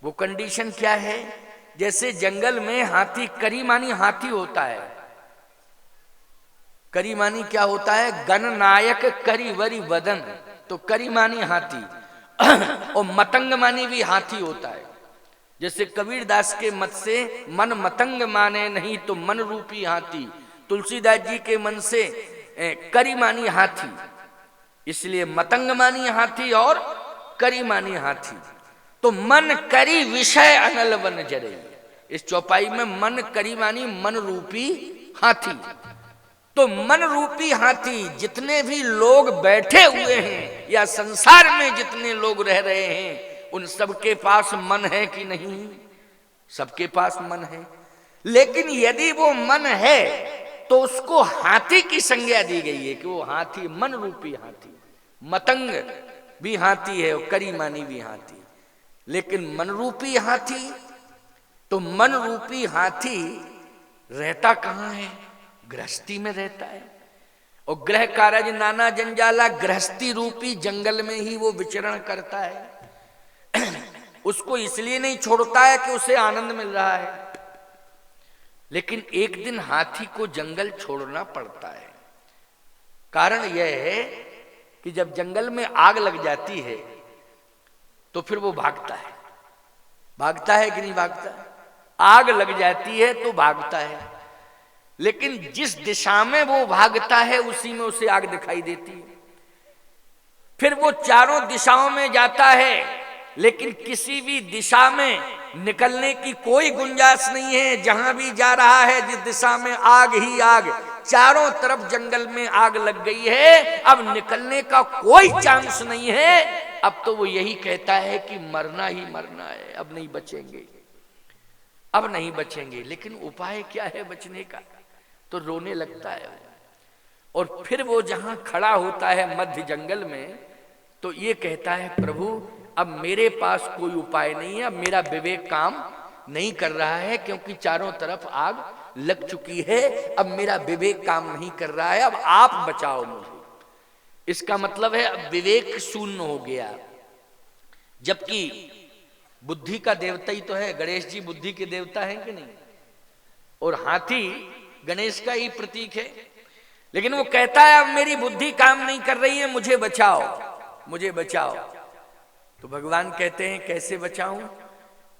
वो कंडीशन क्या है? जैसे जंगल में हाथी, करी मानी हाथी होता है। करी मानी क्या होता है? गणनायक करी वरी वदन, तो करी मानी हाथी। और मतंग मानी भी हाथी होता है। जैसे कबीर दास के मत से मन मतंग माने नहीं तो मन रूपी हाथी, तुलसीदास जी के मन से करी मानी हाथी, इसलिए मतंग मानी हाथी और करी मानी हाथी। तो मन करी विषय अनल वन जरे, इस चौपाई में मन करी मानी मन रूपी हाथी। तो मन रूपी हाथी जितने भी लोग बैठे हुए हैं या संसार में जितने लोग रह रहे हैं, उन सबके पास मन है कि नहीं? सबके पास मन है। लेकिन यदि वो मन है तो उसको हाथी की संज्ञा दी गई है कि वो हाथी, मन रूपी हाथी। मतंग भी हाथी है और करी मानी भी हाथी। लेकिन मन रूपी हाथी, तो मन रूपी हाथी रहता कहां है? गृहस्थी में रहता है। और गृह कारज नाना जंजाला, गृहस्थी रूपी जंगल में ही वो विचरण करता है। उसको इसलिए नहीं छोड़ता है कि उसे आनंद मिल रहा है, लेकिन एक दिन हाथी को जंगल छोड़ना पड़ता है। कारण यह है कि जब जंगल में आग लग जाती है तो फिर वो भागता है। भागता है कि नहीं भागता? आग लग जाती है तो भागता है, लेकिन जिस दिशा में वो भागता है उसी में उसे आग दिखाई देती है। फिर वो चारों दिशाओं में जाता है, लेकिन किसी भी दिशा में निकलने की कोई गुंजाइश नहीं है। जहां भी जा रहा है जिस दिशा में आग ही आग, चारों तरफ जंगल में आग लग गई है, अब निकलने का कोई चांस नहीं है। अब तो वो यही कहता है कि मरना ही मरना है, अब नहीं बचेंगे, अब नहीं बचेंगे। लेकिन उपाय क्या है बचने का? तो रोने लगता है। और फिर वो जहां खड़ा होता है मध्य जंगल में, तो ये कहता है प्रभु अब मेरे पास कोई उपाय नहीं है, अब मेरा विवेक काम नहीं कर रहा है, क्योंकि चारों तरफ आग लग चुकी है। अब मेरा विवेक काम नहीं कर रहा है, अब आप बचाओ मुझे। इसका मतलब है अब विवेक शून्य हो गया। जबकि बुद्धि का देवता ही तो है, गणेश जी बुद्धि के देवता हैं कि नहीं? और हाथी गणेश का ही प्रतीक है। लेकिन वो कहता है अब मेरी बुद्धि काम नहीं कर रही है, मुझे बचाओ, मुझे बचाओ। तो भगवान कहते हैं कैसे बचाऊं?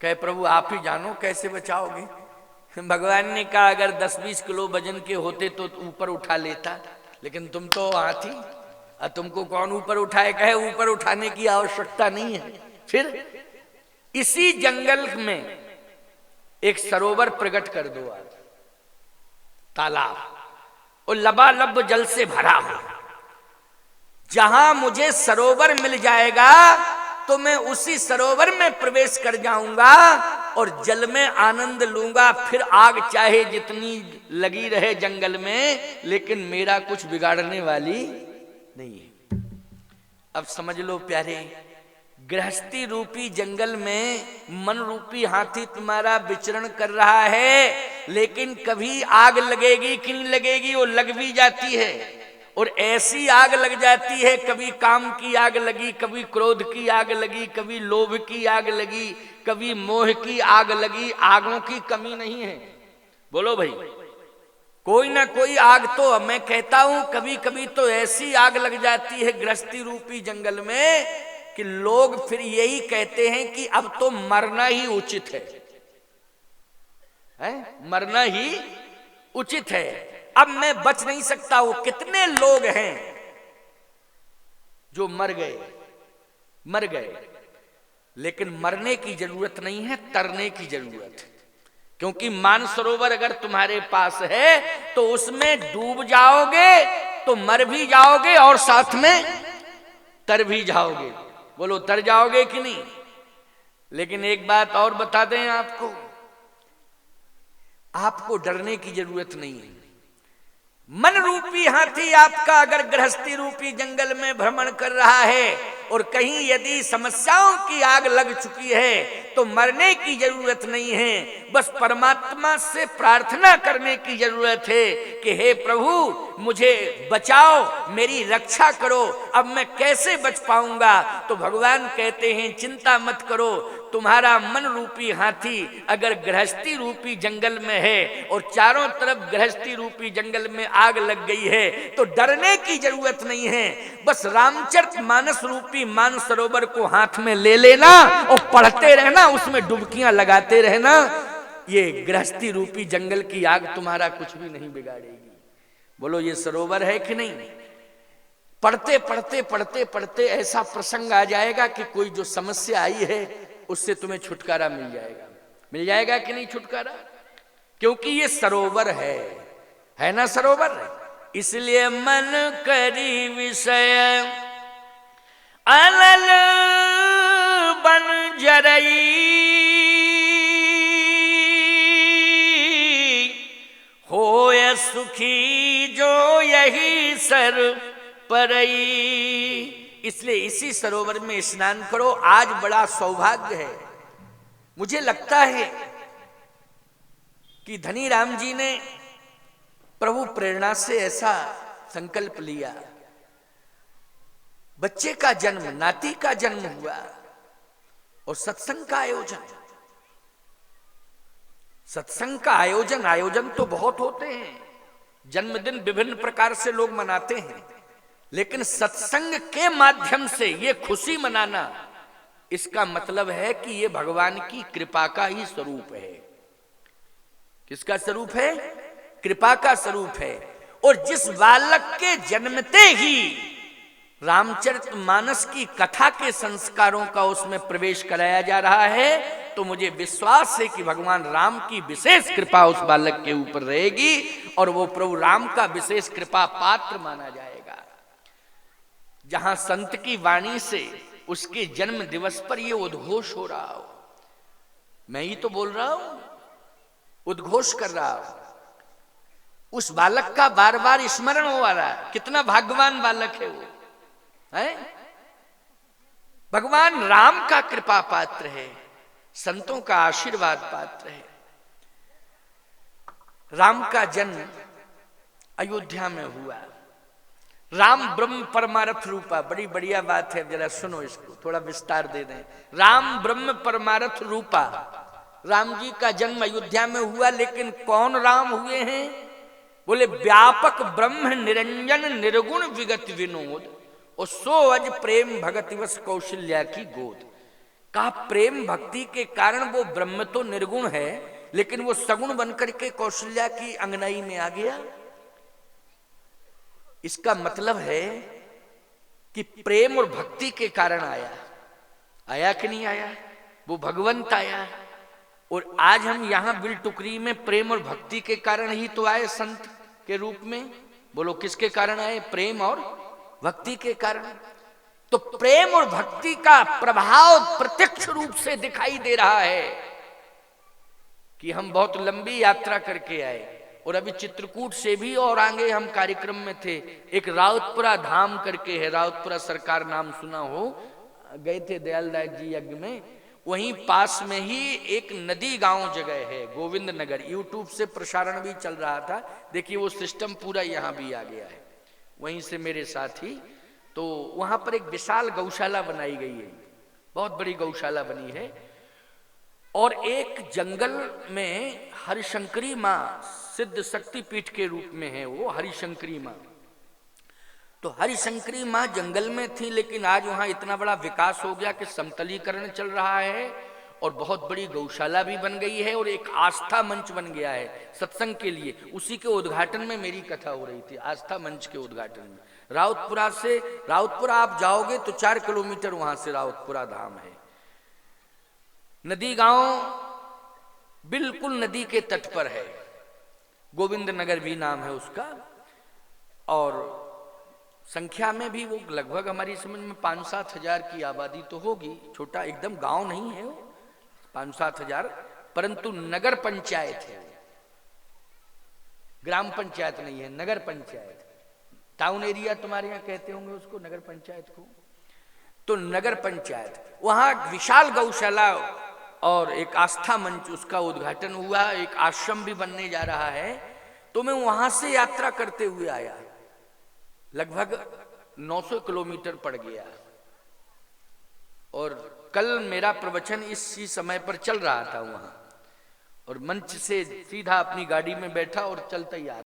कहे प्रभु आप ही जानो कैसे बचाओगे। भगवान ने कहा अगर 10-20 किलो वजन के होते तो ऊपर उठा लेता, लेकिन तुम तो हाथी, और तुमको कौन ऊपर उठाए? कहे ऊपर उठाने की आवश्यकता नहीं है। फिर इसी जंगल में एक सरोवर प्रकट कर दो, आज तालाब, और लबालब जल से भरा हो। जहां मुझे सरोवर मिल जाएगा तो मैं उसी सरोवर में प्रवेश कर जाऊंगा और जल में आनंद लूंगा। फिर आग चाहे जितनी लगी रहे जंगल में, लेकिन मेरा कुछ बिगाड़ने वाली नहीं है। अब समझ लो प्यारे, गृहस्थी रूपी जंगल में मन रूपी हाथी तुम्हारा विचरण कर रहा है, लेकिन कभी आग लगेगी कि नहीं लगेगी? वो लग भी जाती है, और ऐसी आग लग जाती है, कभी काम की आग लगी, कभी क्रोध की आग लगी, कभी लोभ की आग लगी, कभी मोह की आग लगी। आगों की कमी नहीं है। बोलो भाई, कोई ना कोई आग तो मैं कहता हूं कभी कभी तो ऐसी आग लग जाती है गृहस्थी रूपी जंगल में कि लोग फिर यही कहते हैं कि अब तो मरना ही उचित है? मरना ही उचित है, अब मैं बच नहीं सकता हूं। कितने लोग हैं जो मर गए, लेकिन मरने की जरूरत नहीं है, तरने की जरूरत है। क्योंकि मानसरोवर अगर तुम्हारे पास है तो उसमें डूब जाओगे तो मर भी जाओगे और साथ में तर भी जाओगे। बोलो तर जाओगे कि नहीं? लेकिन एक बात और बता दें आपको डरने की जरूरत नहीं है। मन रूपी हाथी आपका अगर गृहस्थी रूपी जंगल में भ्रमण कर रहा है और कहीं यदि समस्याओं की आग लग चुकी है तो मरने की जरूरत नहीं है, बस परमात्मा से प्रार्थना करने की जरूरत है कि हे प्रभु मुझे बचाओ, मेरी रक्षा करो। अब मैं कैसे बच पाऊंगा? तो भगवान कहते हैं चिंता मत करो, तुम्हारा मन रूपी हाथी अगर गृहस्थी रूपी जंगल में है और चारों तरफ गृहस्थी रूपी जंगल में आग लग गई है तो डरने की जरूरत नहीं है, बस रामचरितमानस रूपी मानसरोवर को हाथ में ले लेना और पढ़ते रहना, उसमें डुबकियां लगाते रहना। ये गृहस्थी रूपी जंगल की आग तुम्हारा कुछ भी नहीं बिगाड़ेगी। बोलो ये सरोवर है कि नहीं? पढ़ते पढ़ते पढ़ते पढ़ते ऐसा प्रसंग आ जाएगा कि कोई जो समस्या आई है उससे तुम्हें छुटकारा मिल जाएगा। मिल जाएगा कि नहीं छुटकारा? क्योंकि ये सरोवर है ना सरोवर। इसलिए मन करी विषय अलल बन जरई, होय सुखी जो यही सर परई। इसलिए इसी सरोवर में स्नान करो। आज बड़ा सौभाग्य है। मुझे लगता है कि धनी राम जी ने प्रभु प्रेरणा से ऐसा संकल्प लिया। बच्चे का जन्म, नाती का जन्म हुआ और सत्संग का आयोजन। सत्संग का आयोजन तो बहुत होते हैं, जन्मदिन विभिन्न प्रकार से लोग मनाते हैं, लेकिन सत्संग के माध्यम से ये खुशी मनाना, इसका मतलब है कि ये भगवान की कृपा का ही स्वरूप है। किसका स्वरूप है? कृपा का स्वरूप है। और जिस बालक के जन्मते ही रामचरितमानस की कथा के संस्कारों का उसमें प्रवेश कराया जा रहा है, तो मुझे विश्वास है कि भगवान राम की विशेष कृपा उस बालक के ऊपर रहेगी और वो प्रभु राम का विशेष कृपा पात्र माना जाएगा। जहां संत की वाणी से उसके जन्म दिवस पर ये उद्घोष हो रहा हो, मैं ही तो बोल रहा हूं, उद्घोष कर रहा हूं, उस बालक का बार बार स्मरण हो रहा है। कितना भाग्यवान बालक है वो, है? भगवान राम का कृपा पात्र है, संतों का आशीर्वाद पात्र है। राम का जन्म अयोध्या में हुआ। राम ब्रह्म परमार्थ रूपा, बड़ी बढ़िया बात है, जरा सुनो इसको, थोड़ा विस्तार दे दें। राम ब्रह्म परमार्थ रूपा, राम जी का जन्म अयोध्या में हुआ, लेकिन कौन राम हुए हैं? बोले व्यापक ब्रह्म निरंजन निर्गुण विगत विनोद, और सो अज प्रेम भगति वश कौशल्या की गोद। का प्रेम भक्ति के कारण वो ब्रह्म तो निर्गुण है, लेकिन वो सगुण बनकर के कौशल्या की अंगनाई में आ गया। इसका मतलब है कि प्रेम और भक्ति के कारण आया। आया कि नहीं आया? वो भगवंत आया। और आज हम यहां बिल टुकरी में प्रेम और भक्ति के कारण ही तो आए संत के रूप में। बोलो किसके कारण आए? प्रेम और भक्ति के कारण। तो प्रेम और भक्ति का प्रभाव प्रत्यक्ष रूप से दिखाई दे रहा है कि हम बहुत लंबी यात्रा करके आए, और अभी चित्रकूट से भी और आगे हम कार्यक्रम में थे। एक राउतपुरा धाम करके है, राउतपुरा सरकार नाम सुना हो, गए थे दयालदास जी यज्ञ में। वहीं पास में ही एक नदी गांव जगह है, गोविंद नगर। यूट्यूब से प्रसारण भी चल रहा था, देखिए वो सिस्टम पूरा यहां भी आ गया है। वहीं से मेरे साथी, तो वहां पर एक विशाल गौशाला बनाई गई है, बहुत बड़ी गौशाला बनी है। और एक जंगल में हरिशंकरी माँ, सिद्ध शक्ति पीठ के रूप में है वो हरिशंकरी माँ। तो हरिशंकरी माँ जंगल में थी, लेकिन आज वहां इतना बड़ा विकास हो गया कि समतलीकरण चल रहा है और बहुत बड़ी गौशाला भी बन गई है और एक आस्था मंच बन गया है सत्संग के लिए। उसी के उद्घाटन में मेरी कथा हो रही थी, आस्था मंच के उद्घाटन में। राउतपुरा से, राउतपुरा आप जाओगे तो 4 किलोमीटर वहां से राउतपुरा धाम है। नदी गांव बिल्कुल नदी के तट पर है, गोविंद नगर भी नाम है उसका। और संख्या में भी वो लगभग हमारी समझ में 5-7 हजार की आबादी तो होगी। छोटा एकदम गांव नहीं है वो, 5-7 हजार, परंतु नगर पंचायत है, ग्राम पंचायत नहीं है, नगर पंचायत। टाउन एरिया तुम्हारे यहाँ कहते होंगे उसको, नगर पंचायत को। तो नगर पंचायत, वहां विशाल गौशाला और एक आस्था मंच उसका उद्घाटन हुआ, एक आश्रम भी बनने जा रहा है। तो मैं वहां से यात्रा करते हुए आया, लगभग 900 किलोमीटर पड़ गया। और कल मेरा प्रवचन इसी समय पर चल रहा था वहां, और मंच से सीधा अपनी गाड़ी में बैठा और चलता ही आ